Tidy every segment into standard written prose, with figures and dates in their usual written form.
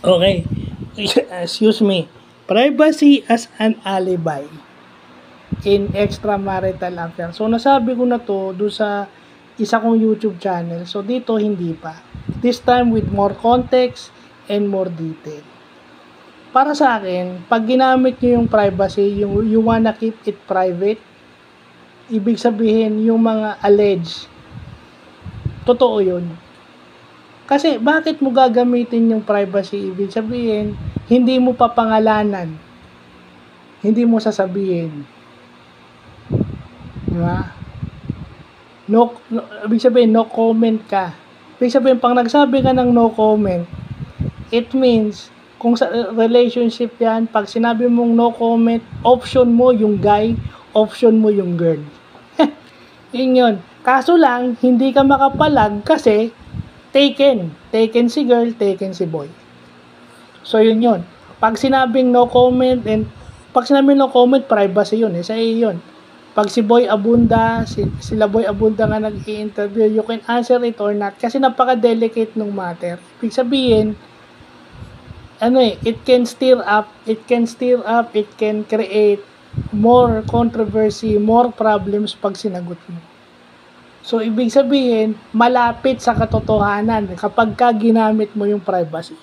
Okay. Excuse me. Privacy as an alibi in extramarital affair. So, nasabi ko na to doon sa isa kong YouTube channel. So, dito hindi pa. This time with more context and more detail. Para sa akin, pag ginamit nyo yung privacy, yung you wanna keep it private, ibig sabihin yung mga alleged, totoo yun. Kasi bakit mo gagamitin yung privacy? Ibig sabihin, hindi mo papangalanan. Hindi mo sasabihin. Diba? Ibig sabihin, no comment ka. Ibig sabihin, pag nagsabi ka ng no comment, it means, kung sa relationship yan, pag sinabi mong no comment, option mo yung guy, option mo yung girl. Yun yun. Kaso lang, hindi ka makapalag kasi taken. Taken si girl, taken si boy. So, yun yun. Pag sinabing no comment, pag sinabing no comment, privacy yun. Sa iyo yun. Pag si Boy Abunda, sila Boy Abunda nga nag-i-interview, you can answer it or not. Kasi napaka-delicate ng matter. Ibig sabihin, it can stir up, it can create more controversy, more problems pag sinagot mo. So, ibig sabihin, malapit sa katotohanan kapag ka ginamit mo yung privacy.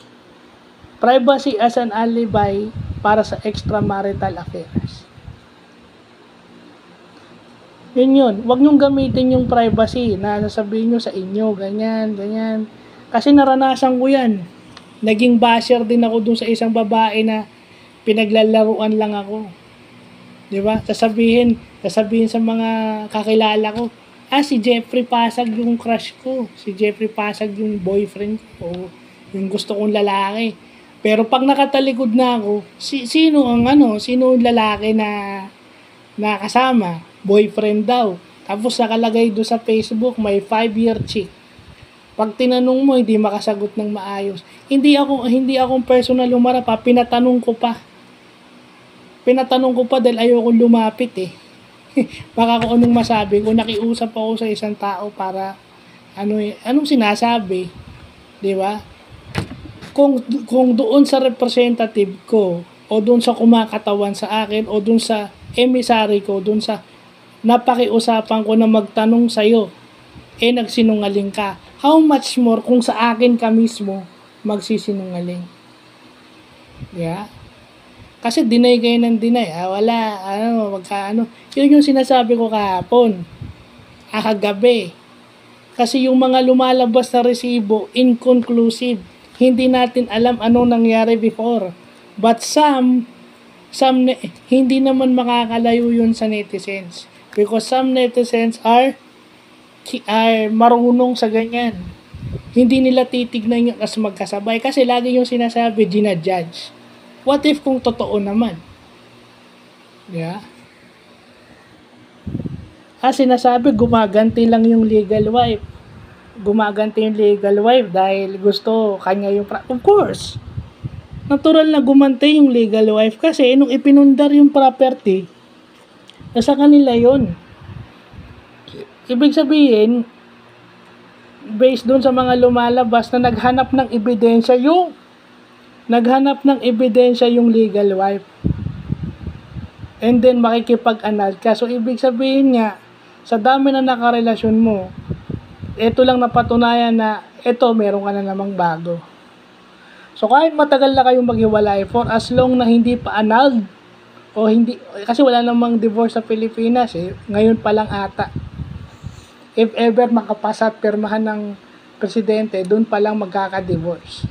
Privacy as an alibi para sa extramarital affairs. Yun. Huwag nyong gamitin yung privacy na sasabihin nyo sa inyo, ganyan. Kasi naranasan ko yan. Naging basher din ako dun sa isang babae na pinaglalaruan lang ako. Diba? Sasabihin sa mga kakilala ko, si Jeffrey Pasag yung crush ko. Si Jeffrey Pasag yung boyfriend ko. Yung gusto kong lalaki. Pero pag nakatalikod na ako, sino ang lalaki na kasama? Boyfriend daw. Tapos nakalagay doon sa Facebook, may 5-year chick. Pag tinanong mo, hindi makasagot ng maayos. Hindi akong personal umarap, pinatanong ko pa dahil ayoko lumapit eh. Baka kung anong masabi ko, nakiusap ako sa isang tao para anong sinasabi, di ba? Kung doon sa representative ko o doon sa kumakatawan sa akin o doon sa emissary ko, doon sa napakiusapan ko na magtanong sa'yo, nagsinungaling ka. How much more kung sa akin ka mismo magsisinungaling? Yeah? Kasi deny kayo ng deny. Yun yung sinasabi ko kahapon. Kagabi. Kasi yung mga lumalabas na resibo, inconclusive. Hindi natin alam anong nangyari before. But some hindi naman makakalayo yun sa netizens. Because some netizens are marunong sa ganyan. Hindi nila titignan yung as magkasabay. Kasi lagi yung sinasabi, ginajudge. What if kung totoo naman? Yeah. Sinasabi, gumaganti lang yung legal wife. Gumaganti yung legal wife dahil gusto kanya yung Of course. Natural na gumanti yung legal wife kasi nung ipinundar yung property, nasa kanila yon. Ibig sabihin, based doon sa mga lumalabas na naghanap ng ebidensya yung legal wife. And then makikipag-anal ka. So ibig sabihin nga, sa dami na nakarelasyon mo, ito lang napatunayan na meron ka na namang bago. So kahit matagal na kayong maghiwalay, for as long na hindi pa annulled, o hindi, kasi wala namang divorce sa Pilipinas ngayon pa lang ata. If ever makapasa at pirmahan ng presidente, doon pa lang magkaka-divorce.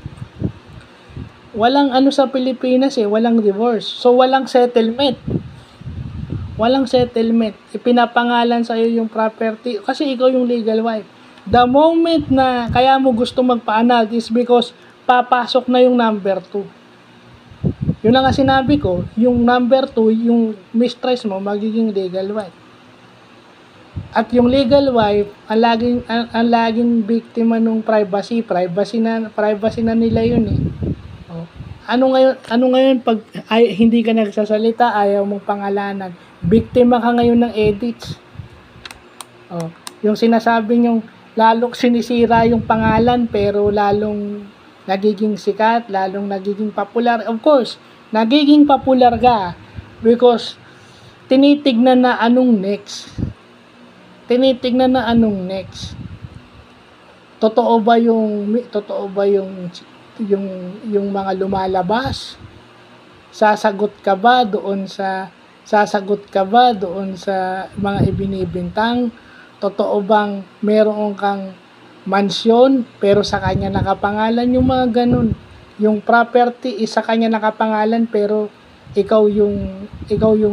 Walang sa Pilipinas walang divorce. So walang settlement. Ipinapangalan sa iyo yung property kasi ikaw yung legal wife. The moment na kaya mo gusto magpa-annul is because papasok na yung number 2. Yun lang nga sinabi ko, yung number 2, yung mistress mo, magiging legal wife. At yung legal wife, ang laging biktima ng privacy na nila yun eh. Ano ngayon pag hindi ka nagsasalita, ayaw mong pangalanan, biktima ka ngayon ng edits. Yung sinasabi yung lalong sinisira yung pangalan pero lalong nagiging sikat, lalong nagiging popular. Of course, nagiging popular ka because tinitignan na anong next. Tinitignan na anong next. Totoo ba yung mga lumalabas? Sasagot ka ba doon sa mga ibinibintang? Totoo bang meron kang mansyon pero sa kanya nakapangalan, yung mga ganun. Yung property is sa kanya nakapangalan pero ikaw yung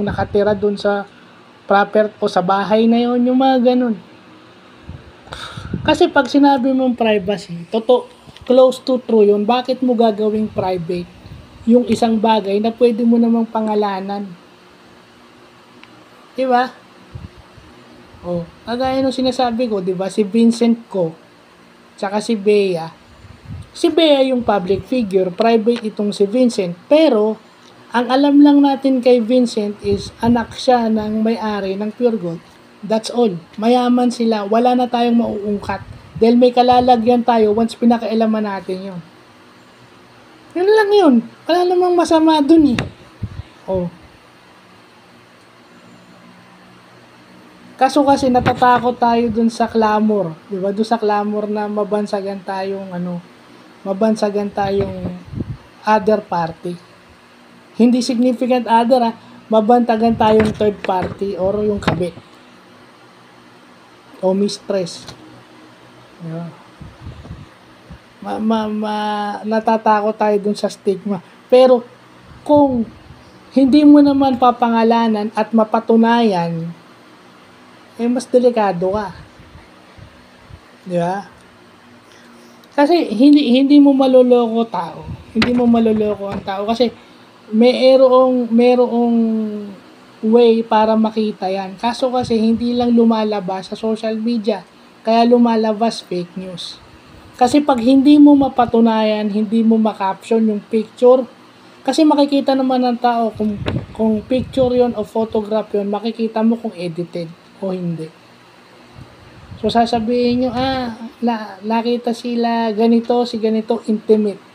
nakatira doon sa property o sa bahay na yon, yung mga ganun. Kasi pag sinabi mong privacy, close to true yun, bakit mo gagawing private yung isang bagay na pwede mo namang pangalanan? Diba? O, kagaya nung sinasabi ko, diba, si Vincent ko, tsaka si Bea. Si Bea yung public figure, private itong si Vincent. Pero, ang alam lang natin kay Vincent is anak siya ng may-ari ng Pure Gold. That's all. Mayaman sila. Wala na tayong mauungkat. Dahil may kalalagyan tayo once pinakailaman natin yun. Yun lang yun. Wala namang masama dun eh. Oh. Kaso kasi natatakot tayo dun sa clamor. Diba? Dun sa clamor na mabansagan tayong other party. Hindi significant other mabantagan tayong third party or yung kabit. O mistress. Yeah. Natatakot tayo dun sa stigma. Pero kung hindi mo naman papangalanan at mapatunayan, mas delikado ka. Di ba? Kasi hindi mo maloloko tao. Hindi mo maloloko ang tao kasi merong way para makita yan. Kaso kasi hindi lang lumalabas sa social media, kaya lumalabas fake news. Kasi pag hindi mo mapatunayan, hindi mo makaption yung picture, kasi makikita naman ng tao kung picture yon o photograph yon, makikita mo kung edited o hindi. So sasabihin nyo, nakita sila ganito, si ganito, intimate.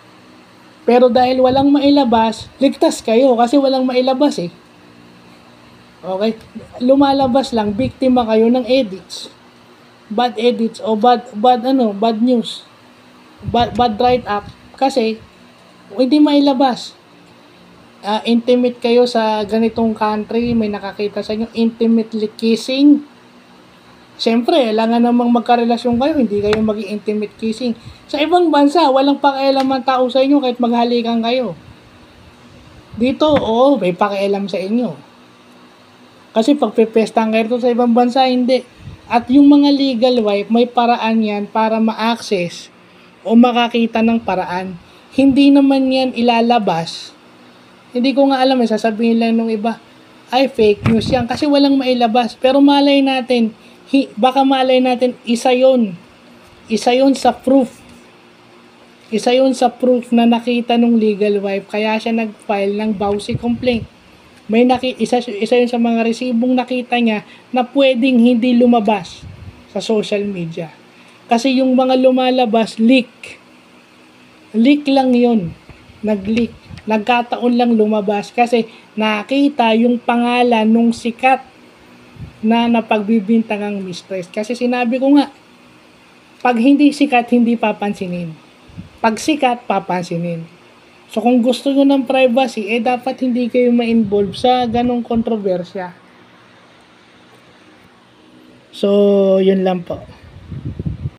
Pero dahil walang mailabas, ligtas kayo kasi walang mailabas eh. Okay? Lumalabas lang, biktima kayo ng edits. Bad edits o bad news. Bad write up kasi hindi mailabas. Intimate kayo sa ganitong country, may nakakita sa inyo intimately kissing. Siyempre, kailangan namang magkarelasyon kayo, hindi kayo maging intimate kissing. Sa ibang bansa, walang pakialam ang tao sa inyo kahit maghalikan kayo. Dito, may pakialam sa inyo. Kasi pag pipestahan kayo sa ibang bansa, hindi. At yung mga legal wife, may paraan yan para ma-access o makakita ng paraan. Hindi naman yan ilalabas. Hindi ko nga alam, sasabihin lang nung iba, ay fake news yan kasi walang mailabas. Pero malay natin, baka malay natin, isa yon sa proof. Isa yon sa proof na nakita nung legal wife, kaya siya nag-file ng BAUSI complaint. Isa yun sa mga resibong nakita niya na pwedeng hindi lumabas sa social media. Kasi yung mga lumalabas, leak. Leak lang yun. Nag-leak. Nagkataon lang lumabas kasi nakita yung pangalan nung sikat na napagbibintangang mistress. Kasi sinabi ko nga, pag hindi sikat, hindi papansinin. Pag sikat, papansinin. So kung gusto nyo ng privacy, dapat hindi kayo ma-involve sa ganong kontrobersya. So, yun lang po.